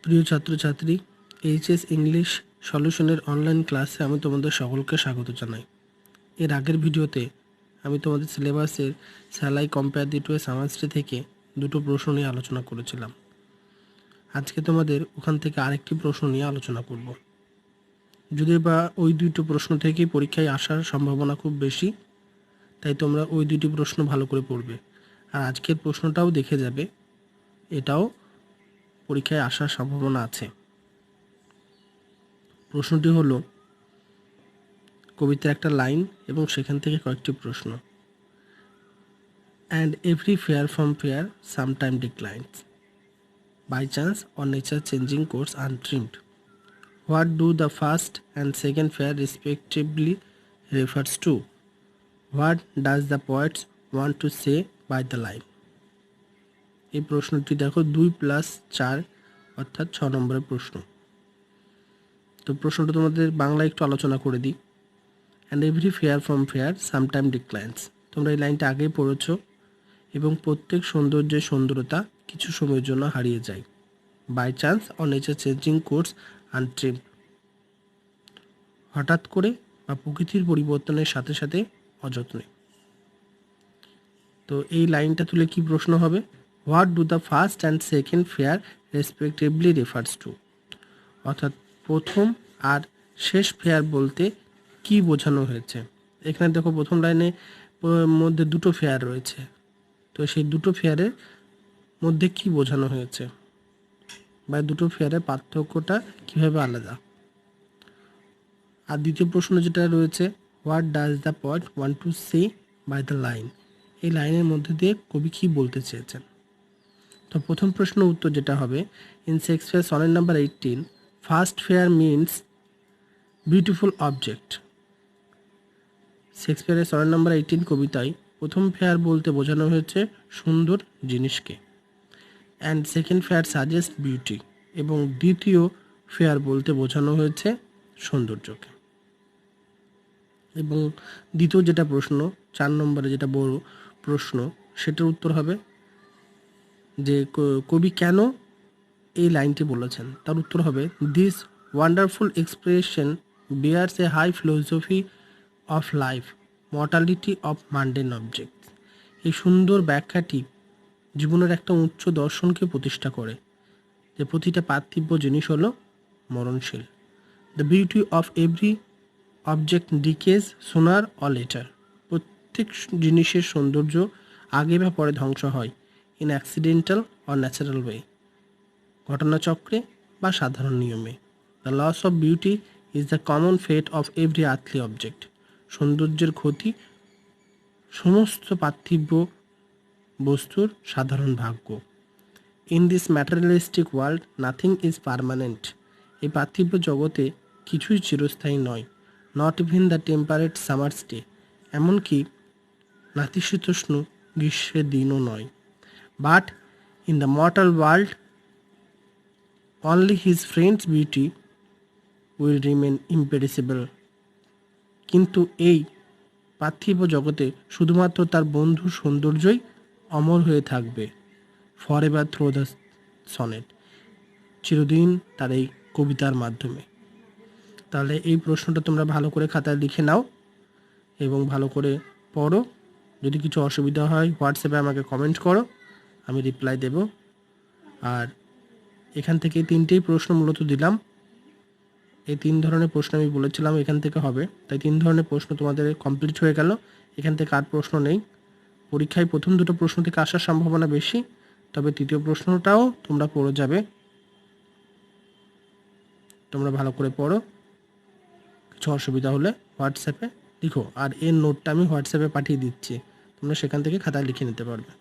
প্রিয় ছাত্রছাত্রী, HS English সলিউশনের online ক্লাসে আমি তোমাদের সকলকে স্বাগত জানাই। এর আগের ভিডিওতে আমি তোমাদের সিলেবাসের স্যালাই কম্পেয়ার দি টু এ সামাস্ট্রি থেকে দুটো প্রশ্ন নিয়ে আলোচনা করেছিলাম। আজকে তোমাদের ওখান থেকে আরেকটি প্রশ্ন নিয়ে আলোচনা করব। যদি বা ওই দুটো প্রশ্ন থেকেই পরীক্ষায় আসার সম্ভাবনা খুব বেশি, তাই তোমরা ওই দুটি প্রশ্ন ভালো করে পড়বে। আর আজকের প্রশ্নটাও দেখে যাবে, এটাও পরীক্ষায় আসার সম্ভাবনা আছে। প্রশ্নটি হলো কবিতার একটা লাইন এবং সেখান থেকে কয়েকটি প্রশ্ন। And every fair from fair sometime declines by chance or nature changing course untrimmed. What do the first and second fair respectively refers to? What does the poets want to say by the line? এই প্রশ্নটি দেখো 2+4 অর্থাৎ 6 নম্বরের প্রশ্ন। তো প্রশ্নটা তোমাদের বাংলা একটু আলোচনা করে দিই। And every fair from fair sometime declines, তোমরা এই লাইনটা আগেই পড়েছ। এবং প্রত্যেক সৌন্দর্যের সুন্দরতা কিছু সময়ের জন্য হারিয়ে যায়। By chance or nature changing course untrimmed, হঠাৎ করে বা প্রকৃতির পরিবর্তনের সাথে সাথে অযত্নে। তো এই লাইনটা তুলে কি প্রশ্ন হবে? What do the first and second fair respectively refers two, অর্থাৎ প্রথম আর শেষ ফেয়ার বলতে কি বোঝানো হয়েছে। এখানে দেখো প্রথম লাইনে মধ্যে দুটো ফেয়ার রয়েছে, তো সেই দুটো ফেয়ারের মধ্যে কি বোঝানো হয়েছে বা দুটো ফেয়ারের পার্থক্যটা কিভাবে আলাদা। আর দ্বিতীয় প্রশ্ন যেটা রয়েছে, what does the poet want to say by the line, এই লাইনের মধ্যে দিয়ে কবি কী বলতে চেয়েছেন। তো প্রথম প্রশ্নের উত্তর যেটা হবে, in Shakespeare sonnet number 18 first fair means beautiful object. শেক্সপিয়ারের সনেট নাম্বার 18 কবিতায় প্রথম ফেয়ার বলতে বোঝানো হয়েছে সুন্দর জিনিসকে। And second fair suggest beauty, এবং দ্বিতীয় ফেয়ার বলতে বোঝানো হয়েছে সৌন্দর্যকে। এবং দ্বিতীয় যেটা প্রশ্ন, 4 নম্বরে যেটা বড় প্রশ্ন, সেটার উত্তর হবে যে কবি কেন এই লাইনটি বলেছেন। তার উত্তর হবে, this wonderful expression bears a high philosophy of life, mortality of mundane object. এই সুন্দর ব্যাখ্যাটি জীবনের একটা উচ্চ দর্শনকে প্রতিষ্ঠা করে, যে প্রতিটা পার্থিব জিনিস হলো মরণশীল। The beauty of every object decays sooner or letter, প্রত্যেক জিনিসের সৌন্দর্য আগে বা পরে ধ্বংস হয়। In accidental or natural way, ঘটনাচক্রে বা সাধারণ নিয়মে। The loss of beauty is the common fate of every earthly object, সৌন্দর্যের ক্ষতি সমস্ত পার্থিব বস্তুর সাধারণ ভাগ্য। In this materialistic world nothing is permanent, এই পার্থিব জগতে কিছুই চিরস্থায়ী নয়। Not even the temperate summer's day, এমনকি নাতিশীতোষ্ণ গ্রীষ্মের দিনও নয়। But in the mortal world only his friend's beauty will remain imperishable, কিন্তু এই পার্থিব জগতে শুধুমাত্র তার বন্ধুর সৌন্দর্যই অমর হয়ে থাকবে। For ever through the sonnet, চিরদিন তার এই কবিতার মাধ্যমে। তাহলে এই প্রশ্নটা তোমরা ভালো করে খাতায় লিখে নাও এবং ভালো করে পড়ো। যদি কিছু অসুবিধা হয় হোয়াটসঅ্যাপে আমাকে কমেন্ট করো, আমি রিপ্লাই দেব। আর এখান থেকে 3টেই প্রশ্ন মূলত দিলাম। এই 3 ধরনের প্রশ্ন আমি বলেছিলাম এখান থেকে হবে, তাই 3 ধরনের প্রশ্ন তোমাদের কমপ্লিট হয়ে গেল। এখান থেকে আর প্রশ্ন নেই। পরীক্ষায় প্রথম দুটো প্রশ্ন থেকে আসার সম্ভাবনা বেশি, তবে তৃতীয় প্রশ্নটাও তোমরা পড়ে যাবে। তোমরা ভালো করে পড়ো। কিছু অসুবিধা হলে হোয়াটসঅ্যাপে লিখো, আর এর নোটটা আমি হোয়াটসঅ্যাপে পাঠিয়ে দিচ্ছি, তোমরা সেখান থেকে খাতায় লিখে নিতে পারবে।